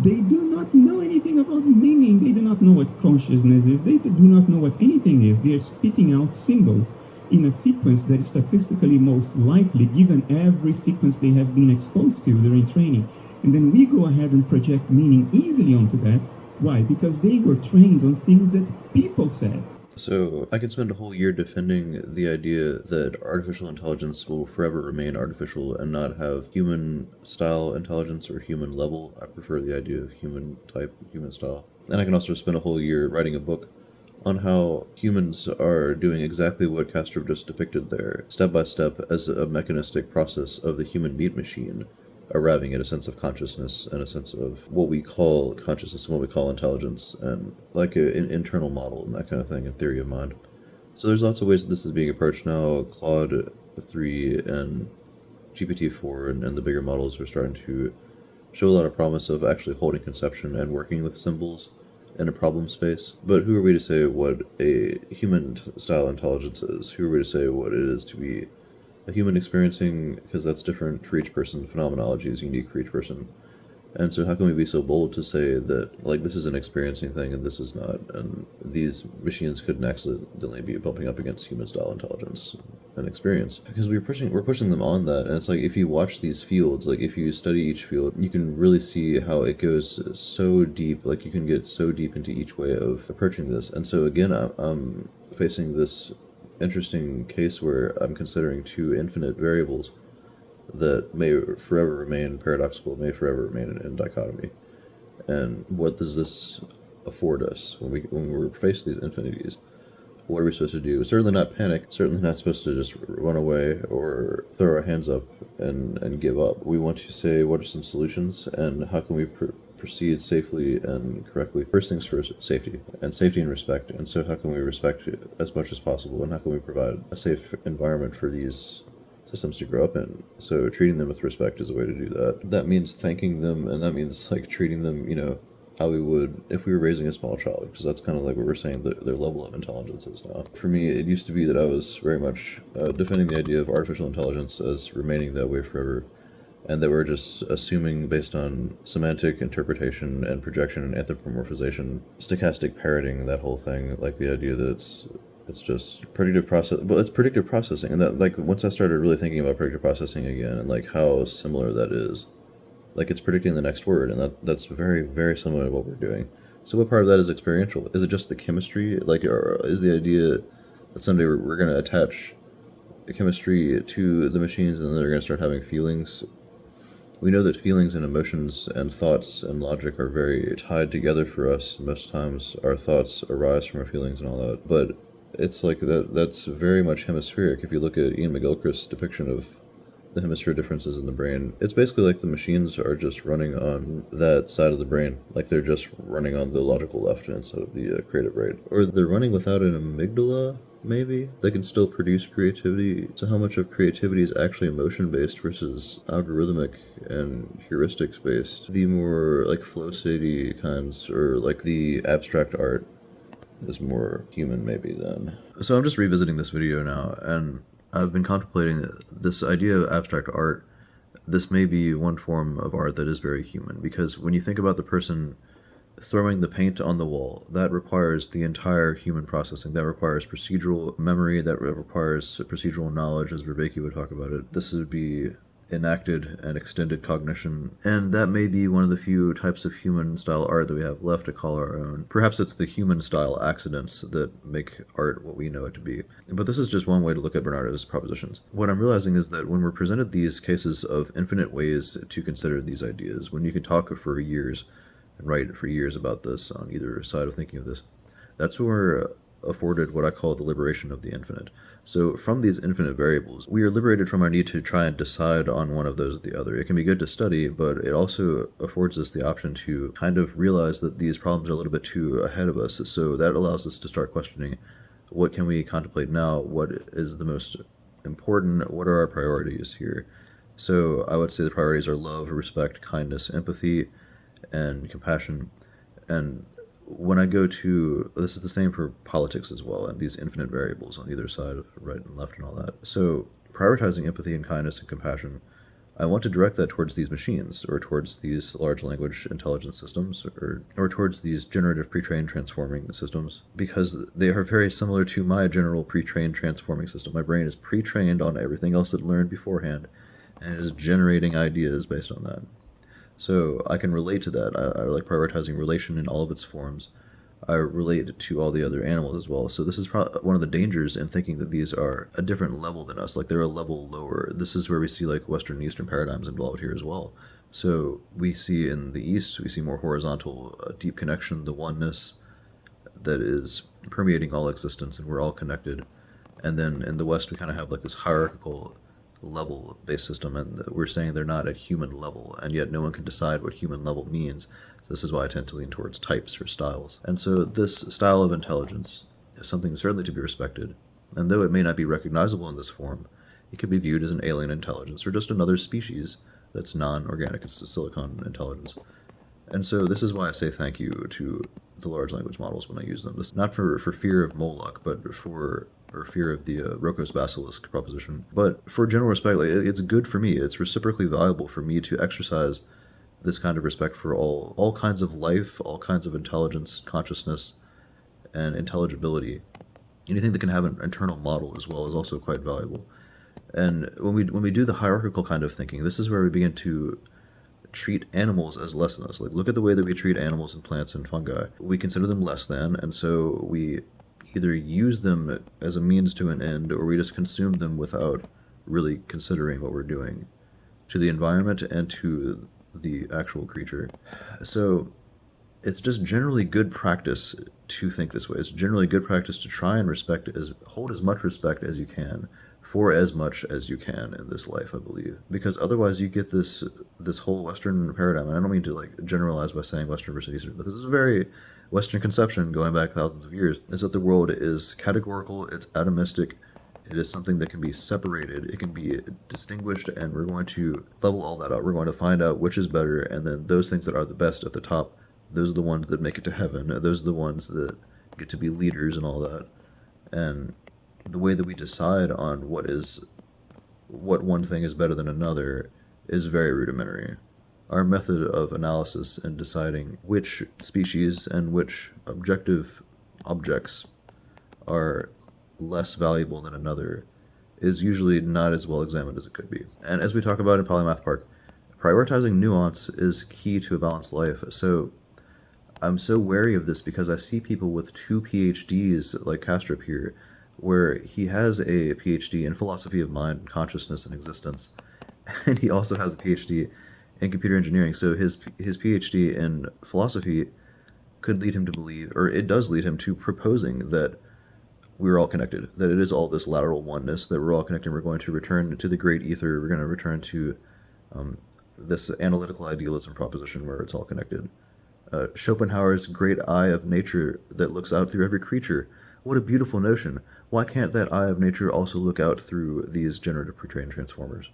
They do not know anything about meaning. They do not know what consciousness is. They do not know what anything is. They are spitting out symbols in a sequence that is statistically most likely, given every sequence they have been exposed to during training. And then we go ahead and project meaning easily onto that. Why? Because they were trained on things that people said. So I could spend a whole year defending the idea that artificial intelligence will forever remain artificial and not have human style intelligence or human level. I prefer the idea of human type, human style. And I can also spend a whole year writing a book on how humans are doing exactly what Kastrup just depicted there, step by step, as a mechanistic process of the human meat machine, arriving at a sense of consciousness and a sense of what we call consciousness and what we call intelligence, and like an internal model and that kind of thing in theory of mind. So there's lots of ways that this is being approached now. Claude 3 and GPT-4 and the bigger models are starting to show a lot of promise of actually holding conception and working with symbols in a problem space. But who are we to say what a human-style intelligence is? Who are we to say what it is to be a human experiencing, because that's different for each person. Phenomenology is unique for each person. And so how can we be so bold to say that, like, this is an experiencing thing and this is not, and these machines couldn't accidentally be bumping up against human style intelligence and experience? Because we're pushing them on that, and it's like, if you watch these fields, like if you study each field, you can really see how it goes so deep, like you can get so deep into each way of approaching this. And so again, I'm facing this interesting case where I'm considering two infinite variables that may forever remain paradoxical, may forever remain in dichotomy. And what does this afford us when we're faced with these infinities? What are we supposed to do? Certainly not panic. Certainly not supposed to just run away or throw our hands up and give up. We want to say, what are some solutions and how can we proceed safely and correctly? First things first, safety and respect. And so how can we respect as much as possible, and how can we provide a safe environment for these systems to grow up in? So treating them with respect is a way to do that. That means thanking them, and that means like treating them, how we would if we were raising a small child, because that's kind of like what we're saying their level of intelligence is now. For me, it used to be that I was very much defending the idea of artificial intelligence as remaining that way forever, and that we're just assuming based on semantic interpretation and projection and anthropomorphization, stochastic parroting, that whole thing, like the idea that it's just predictive process. Well, it's predictive processing, and that, like, once I started really thinking about predictive processing again and like how similar that is, like it's predicting the next word, and that's very, very similar to what we're doing. So what part of that is experiential? Is it just the chemistry? Like, or is the idea that someday we're going to attach chemistry to the machines and then they're going to start having feelings? We know that feelings and emotions and thoughts and logic are very tied together for us. Most times our thoughts arise from our feelings and all that. But it's like that's very much hemispheric. If you look at Ian McGilchrist's depiction of the hemisphere differences in the brain, it's basically like the machines are just running on that side of the brain, like they're just running on the logical left instead of the creative right, or they're running without an amygdala. Maybe they can still produce creativity. So how much of creativity is actually emotion based versus algorithmic and heuristics based? The more like flow statey kinds, or like the abstract art, is more human maybe then. So I'm just revisiting this video now, and I've been contemplating this idea of abstract art. This may be one form of art that is very human, because when you think about the person throwing the paint on the wall, that requires the entire human processing. That requires procedural memory, that requires procedural knowledge, as Vervaeke would talk about it. This would be enacted and extended cognition, and that may be one of the few types of human style art that we have left to call our own. Perhaps it's the human style accidents that make art what we know it to be. But this is just one way to look at Bernardo's propositions. What I'm realizing is that when we're presented these cases of infinite ways to consider these ideas, when you can talk for years and write for years about this on either side of thinking of this, that's when we're afforded what I call the liberation of the infinite. So from these infinite variables, we are liberated from our need to try and decide on one of those or the other. It can be good to study, but it also affords us the option to kind of realize that these problems are a little bit too ahead of us. So that allows us to start questioning, what can we contemplate now? What is the most important? What are our priorities here? So I would say the priorities are love, respect, kindness, empathy, and compassion. And when I go to, this is the same for politics as well, and these infinite variables on either side of right and left and all that. So prioritizing empathy and kindness and compassion I want to direct that towards these machines, or towards these large language intelligence systems, or towards these generative pre-trained transforming systems, because they are very similar to my general pre-trained transforming system. My brain is pre-trained on everything else it learned beforehand, and it is generating ideas based on that. So I can relate to that. I like prioritizing relation in all of its forms. I relate to all the other animals as well. So this is probably one of the dangers in thinking that these are a different level than us. Like they're a level lower. This is where we see like Western and Eastern paradigms involved here as well. So we see in the East, we see more horizontal, deep connection, the oneness that is permeating all existence, and we're all connected. And then in the West, we kind of have like this hierarchical level based system, and we're saying they're not at human level, and yet no one can decide what human level means. So this is why I tend to lean towards types or styles. And so this style of intelligence is something certainly to be respected, and though it may not be recognizable in this form, it could be viewed as an alien intelligence or just another species that's non-organic. It's a silicone intelligence. And so this is why I say thank you to the large language models when I use them. This not for fear of Moloch, but for or fear of the Rocco's basilisk proposition, but for general respect. Like, it's good for me. It's reciprocally valuable for me to exercise this kind of respect for all kinds of life, all kinds of intelligence, consciousness, and intelligibility. Anything that can have an internal model as well is also quite valuable. And when we do the hierarchical kind of thinking, this is where we begin to treat animals as less than us. Like, look at the way that we treat animals and plants and fungi. We consider them less than, and so we either use them as a means to an end, or we just consume them without really considering what we're doing to the environment and to the actual creature. So it's just generally good practice to think this way. It's generally good practice to try and hold as much respect as you can for as much as you can in this life, I believe. Because otherwise you get this whole Western paradigm, and I don't mean to like generalize by saying Western versus Eastern, but this is a very Western conception going back thousands of years, is that the world is categorical, it's atomistic, it is something that can be separated, it can be distinguished, and we're going to level all that out. We're going to find out which is better, and then those things that are the best at the top, those are the ones that make it to heaven, those are the ones that get to be leaders and all that. And the way that we decide on what one thing is better than another is very rudimentary. Our method of analysis in deciding which species and which objective objects are less valuable than another is usually not as well examined as it could be. And as we talk about in Polymath Park, prioritizing nuance is key to a balanced life. So I'm so wary of this because I see people with 2 PhDs like Kastrup here, where he has a PhD in philosophy of mind, consciousness, and existence, and he also has a PhD in computer engineering. So his PhD in philosophy could lead him to believe, or it does lead him to proposing that we're all connected, that it is all this lateral oneness, that we're all connected. We're going to return to the great ether. We're going to return to this analytical idealism proposition where it's all connected. Schopenhauer's great eye of nature that looks out through every creature. What a beautiful notion. Why can't that eye of nature also look out through these generative pre-trained transformers?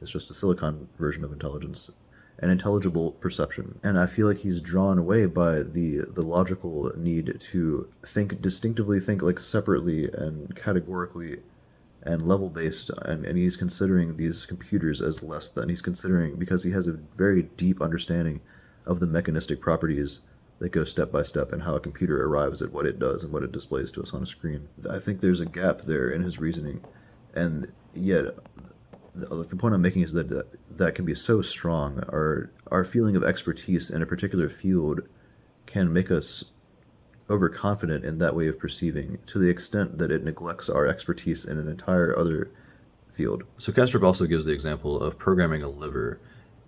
It's just a silicon version of intelligence, an intelligible perception. And I feel like he's drawn away by the logical need to think distinctively, think like separately and categorically and level-based, and he's considering these computers as less than. He's considering, because he has a very deep understanding of the mechanistic properties that go step by step and how a computer arrives at what it does and what it displays to us on a screen. I think there's a gap there in his reasoning, and yet the point I'm making is that can be so strong. Our feeling of expertise in a particular field can make us overconfident in that way of perceiving, to the extent that it neglects our expertise in an entire other field. So Kastrup also gives the example of programming a liver.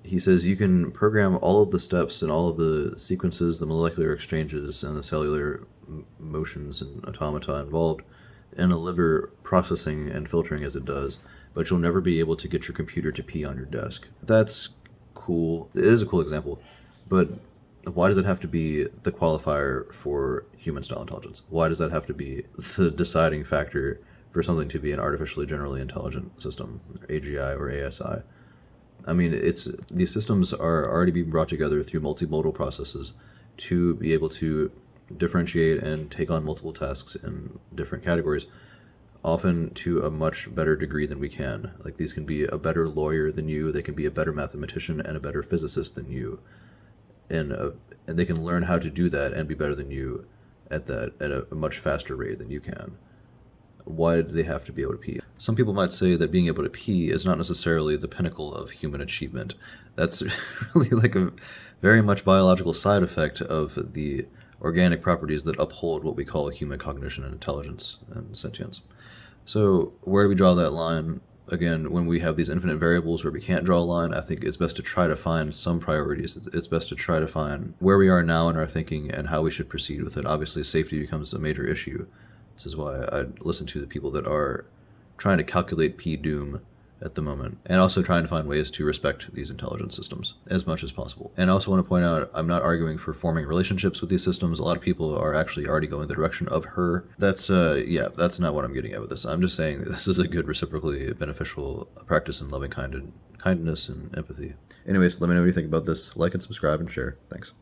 He says you can program all of the steps and all of the sequences, the molecular exchanges, and the cellular motions and automata involved in a liver, processing and filtering as it does, but you'll never be able to get your computer to pee on your desk. That's cool. It is a cool example, but why does it have to be the qualifier for human-style intelligence? Why does that have to be the deciding factor for something to be an artificially generally intelligent system, AGI or ASI? I mean, these systems are already being brought together through multimodal processes to be able to differentiate and take on multiple tasks in different categories. often to a much better degree than we can. Like, these can be a better lawyer than you, they can be a better mathematician and a better physicist than you, and they can learn how to do that and be better than you at a much faster rate than you can. Why do they have to be able to pee? Some people might say that being able to pee is not necessarily the pinnacle of human achievement. That's really like a very much biological side effect of the organic properties that uphold what we call human cognition and intelligence and sentience. So where do we draw that line? Again, when we have these infinite variables where we can't draw a line, I think it's best to try to find some priorities. It's best to try to find where we are now in our thinking and how we should proceed with it. Obviously, safety becomes a major issue. This is why I listen to the people that are trying to calculate p-doom at the moment, and also trying to find ways to respect these intelligence systems as much as possible. And I also want to point out, I'm not arguing for forming relationships with these systems. A lot of people are actually already going the direction of her. That's not what I'm getting at with this. I'm just saying that this is a good reciprocally beneficial practice in loving kindness and empathy. Anyways, let me know what you think about this. Like and subscribe and share. Thanks.